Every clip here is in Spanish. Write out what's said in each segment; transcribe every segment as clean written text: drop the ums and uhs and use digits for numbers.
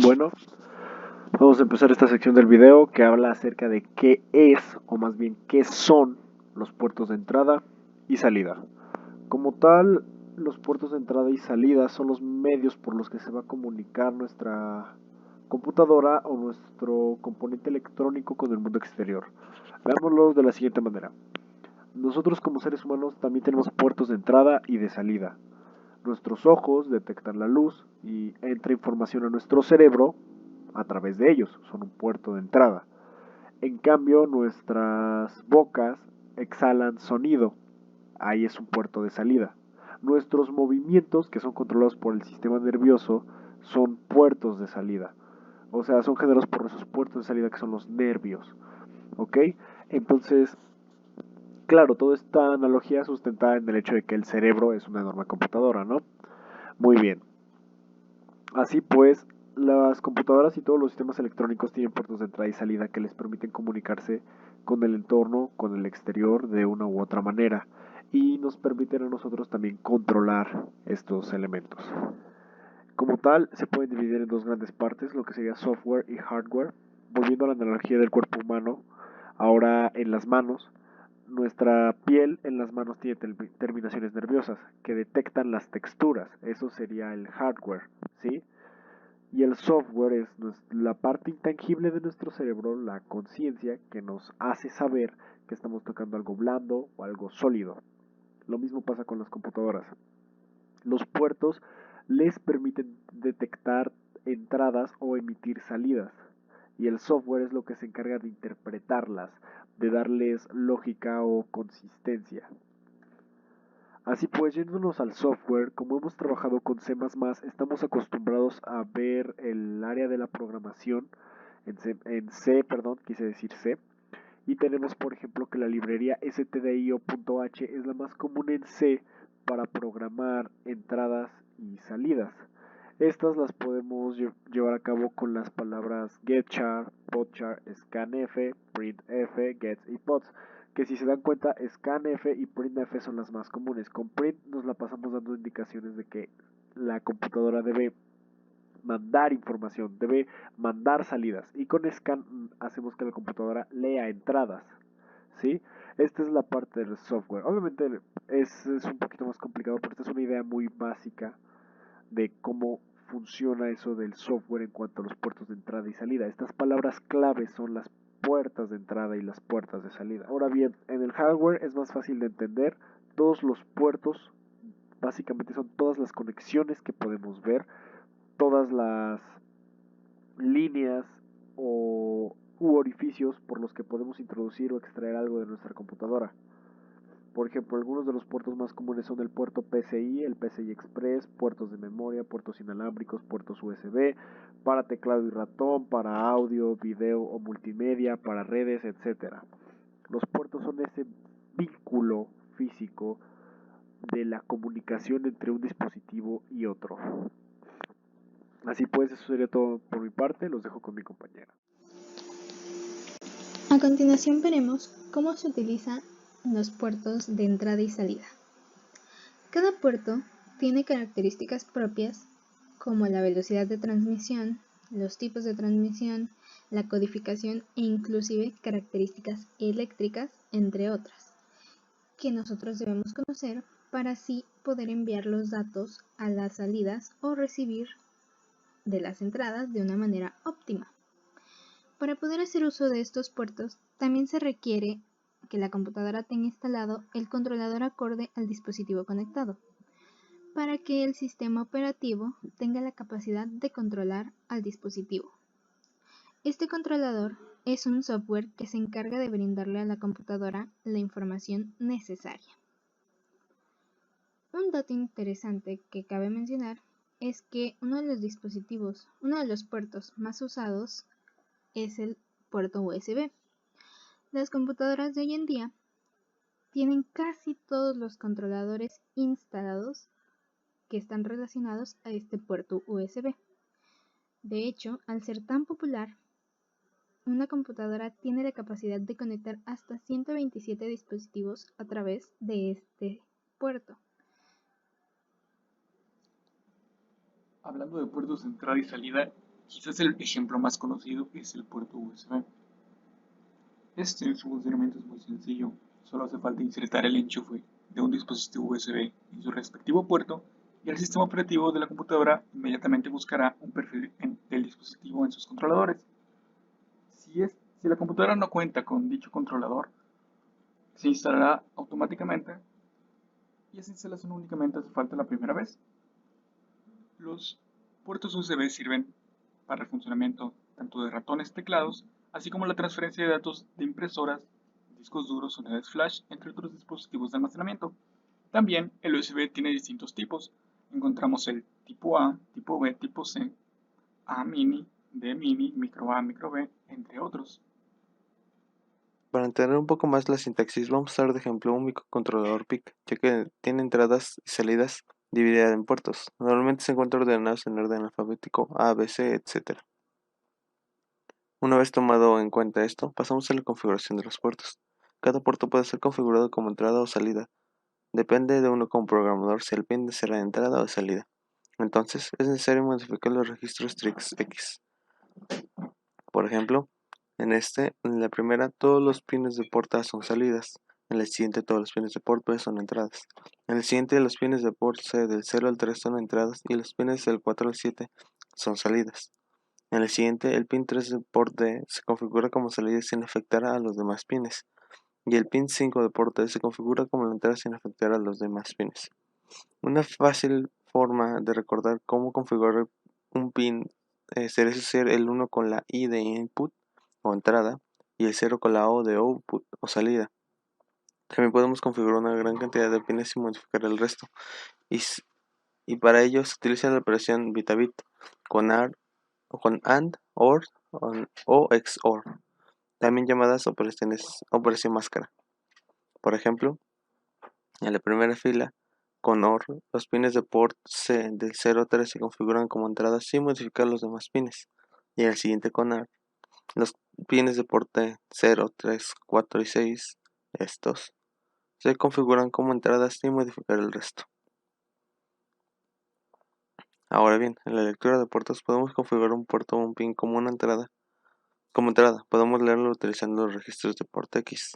Bueno, vamos a empezar esta sección del video que habla acerca de qué es, o más bien qué son los puertos de entrada y salida. Como tal, los puertos de entrada y salida son los medios por los que se va a comunicar nuestra computadora o nuestro componente electrónico con el mundo exterior. Veámoslo de la siguiente manera. Nosotros como seres humanos también tenemos puertos de entrada y de salida. Nuestros ojos detectan la luz y entra información a nuestro cerebro a través de ellos, son un puerto de entrada. En cambio, nuestras bocas exhalan sonido, ahí es un puerto de salida. Nuestros movimientos, que son controlados por el sistema nervioso, son puertos de salida. O sea, son generados por esos puertos de salida que son los nervios. ¿Ok? Entonces, claro, toda esta analogía sustentada en el hecho de que el cerebro es una enorme computadora, ¿no? Muy bien. Así pues, las computadoras y todos los sistemas electrónicos tienen puertos de entrada y salida que les permiten comunicarse con el entorno, con el exterior de una u otra manera y nos permiten a nosotros también controlar estos elementos. Como tal, se pueden dividir en dos grandes partes, lo que sería software y hardware. Volviendo a la analogía del cuerpo humano, ahora en las manos, nuestra piel en las manos tiene terminaciones nerviosas que detectan las texturas, eso sería el hardware, ¿sí? Y el software es la parte intangible de nuestro cerebro, la conciencia que nos hace saber que estamos tocando algo blando o algo sólido. Lo mismo pasa con las computadoras. Los puertos les permiten detectar entradas o emitir salidas. Y el software es lo que se encarga de interpretarlas, de darles lógica o consistencia. Así pues, yéndonos al software, como hemos trabajado con C++, estamos acostumbrados a ver el área de la programación en C, perdón, quise decir C, y tenemos por ejemplo que la librería stdio.h es la más común en C para programar entradas y salidas. Estas las podemos llevar a cabo con las palabras getchar, potchar, scanf, printf, gets y pots, que si se dan cuenta scanf y printf son las más comunes. Con print nos la pasamos dando indicaciones de que la computadora debe mandar información, debe mandar salidas. Y con scan hacemos que la computadora lea entradas, ¿sí? Esta es la parte del software. Obviamente es un poquito más complicado, pero esta es una idea muy básica de cómo funciona eso del software en cuanto a los puertos de entrada y salida. Estas palabras claves son las puertas de entrada y las puertas de salida. Ahora bien, en el hardware es más fácil de entender. Todos los puertos básicamente son todas las conexiones que podemos ver, todas las líneas u orificios por los que podemos introducir o extraer algo de nuestra computadora. Por ejemplo, algunos de los puertos más comunes son el puerto PCI, el PCI Express, puertos de memoria, puertos inalámbricos, puertos USB, para teclado y ratón, para audio, video o multimedia, para redes, etc. Los puertos son ese vínculo físico de la comunicación entre un dispositivo y otro. Así pues, eso sería todo por mi parte, los dejo con mi compañera. A continuación veremos cómo se utilizan los puertos de entrada y salida. Cada puerto tiene características propias como la velocidad de transmisión, los tipos de transmisión, la codificación e inclusive características eléctricas, entre otras, que nosotros debemos conocer para así poder enviar los datos a las salidas o recibir de las entradas de una manera óptima. Para poder hacer uso de estos puertos, también se requiere que la computadora tenga instalado el controlador acorde al dispositivo conectado, para que el sistema operativo tenga la capacidad de controlar al dispositivo. Este controlador es un software que se encarga de brindarle a la computadora la información necesaria. Un dato interesante que cabe mencionar es que uno de los puertos más usados es el puerto USB. Las computadoras de hoy en día tienen casi todos los controladores instalados que están relacionados a este puerto USB. De hecho, al ser tan popular, una computadora tiene la capacidad de conectar hasta 127 dispositivos a través de este puerto. Hablando de puertos de entrada y salida, Quizás el ejemplo más conocido es el puerto USB. Su funcionamiento es muy sencillo, solo hace falta insertar el enchufe de un dispositivo USB en su respectivo puerto y el sistema operativo de la computadora inmediatamente buscará un perfil del dispositivo en sus controladores. Si la computadora no cuenta con dicho controlador, se instalará automáticamente y esa instalación únicamente hace falta la primera vez. Los puertos USB sirven para el funcionamiento tanto de ratones y teclados, así como la transferencia de datos de impresoras, discos duros, unidades flash, entre otros dispositivos de almacenamiento. También el USB tiene distintos tipos. Encontramos el tipo A, tipo B, tipo C, A mini, D mini, micro A, micro B, entre otros. Para entender un poco más la sintaxis, vamos a usar de ejemplo un microcontrolador PIC, ya que tiene entradas y salidas divididas en puertos. Normalmente se encuentran ordenados en orden alfabético A, B, C, etc. Una vez tomado en cuenta esto, pasamos a la configuración de los puertos. Cada puerto puede ser configurado como entrada o salida. Depende de uno como programador si el pin será de entrada o de salida. Entonces, es necesario modificar los registros TRIX-X. Por ejemplo, en la primera, todos los pines de port A son salidas. En el siguiente, todos los pines de port B son entradas. En el siguiente, los pines de port C del 0 al 3 son entradas y los pines del 4 al 7 son salidas. En el siguiente, el pin 3 de port D se configura como salida sin afectar a los demás pines. Y el pin 5 de port D se configura como la entrada sin afectar a los demás pines. Una fácil forma de recordar cómo configurar un pin sería asociar el 1 con la I de input o entrada y el 0 con la O de output o salida. También podemos configurar una gran cantidad de pines y modificar el resto. Y para ello se utiliza la operación bit a bit con AND, OR o XOR, también llamadas operación máscara. Por ejemplo, en la primera fila, con OR, los pines de port C del 0 a 3 se configuran como entradas sin modificar los demás pines. Y en el siguiente con AR, los pines de port D 0, 3, 4 y 6, estos, se configuran como entradas sin modificar el resto. Ahora bien, en la lectura de puertos podemos configurar un puerto o un pin como una entrada. Como entrada, podemos leerlo utilizando los registros de port X.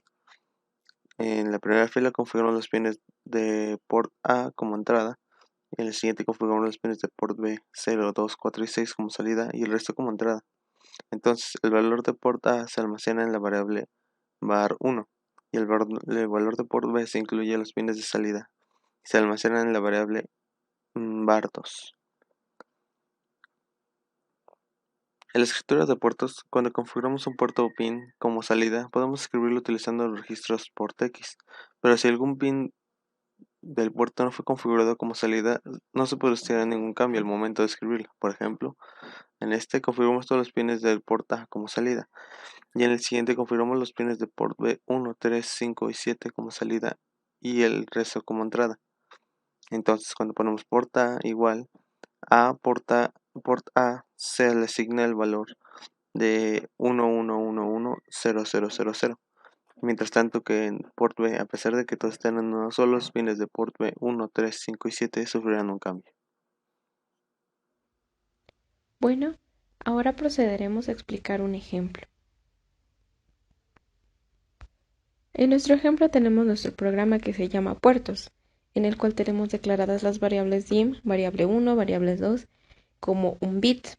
En la primera fila configuramos los pines de port A como entrada. En el siguiente configuramos los pines de port B 0, 2, 4 y 6 como salida y el resto como entrada. Entonces, el valor de port A se almacena en la variable var1 y el valor de port B se incluye en los pines de salida. Se almacena en la variable var2. En la escritura de puertos, cuando configuramos un puerto o pin como salida, podemos escribirlo utilizando los registros port X, pero si algún pin del puerto no fue configurado como salida, no se producirá ningún cambio al momento de escribirlo. Por ejemplo, en este configuramos todos los pines del port A como salida, y en el siguiente configuramos los pines de port B 1, 3, 5 y 7 como salida y el resto como entrada. Entonces, cuando ponemos port A igual a port A se le asigna el valor de 11110000. Mientras tanto que en port B, a pesar de que todos estén en uno solo, los pines de port B 1, 3, 5 y 7 sufrirán un cambio. Bueno, ahora procederemos a explicar un ejemplo. En nuestro ejemplo tenemos nuestro programa que se llama puertos, en el cual tenemos declaradas las variables dim, variable 1, variable 2, como un bit.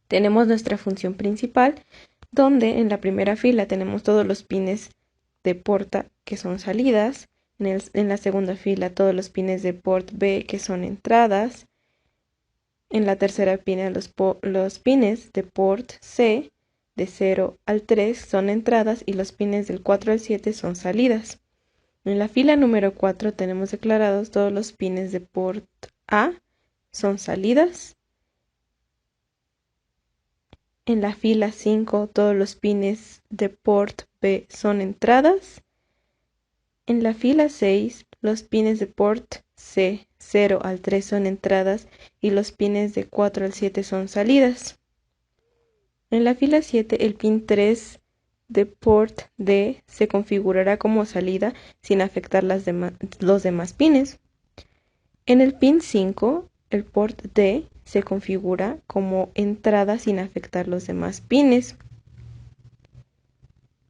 Tenemos nuestra función principal, donde en la primera fila tenemos todos los pines de port A que son salidas, en la segunda fila todos los pines de port B que son entradas, en la tercera fila los pines de port C de 0 al 3 son entradas y los pines del 4 al 7 son salidas. En la fila número 4 tenemos declarados todos los pines de port A son salidas. En la fila 5 todos los pines de port B son entradas. En la fila 6 los pines de port C 0 al 3 son entradas y los pines de 4 al 7 son salidas. En la fila 7 el pin 3 de port D se configurará como salida sin afectar los demás pines. En el pin 5 el port D se configura como entrada sin afectar los demás pines.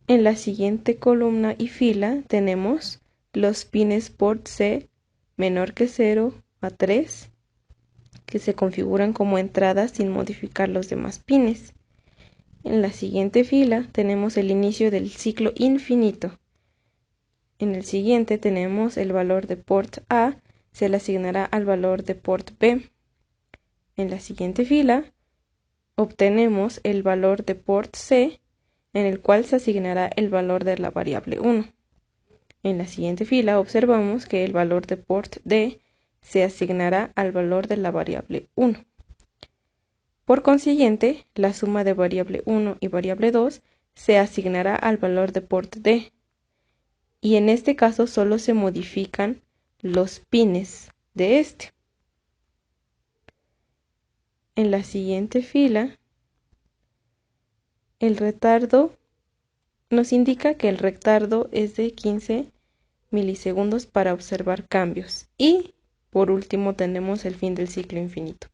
En la siguiente columna y fila tenemos los pines port C menor que 0 a 3, que se configuran como entradas sin modificar los demás pines. En la siguiente fila tenemos el inicio del ciclo infinito. En el siguiente tenemos el valor de port A, se le asignará al valor de port B. En la siguiente fila obtenemos el valor de port C, en el cual se asignará el valor de la variable 1. En la siguiente fila observamos que el valor de port D se asignará al valor de la variable 1. Por consiguiente, la suma de variable 1 y variable 2 se asignará al valor de port D, y en este caso solo se modifican los pines de este. En la siguiente fila, el retardo nos indica que el retardo es de 15 milisegundos para observar cambios, y por último tenemos el fin del ciclo infinito.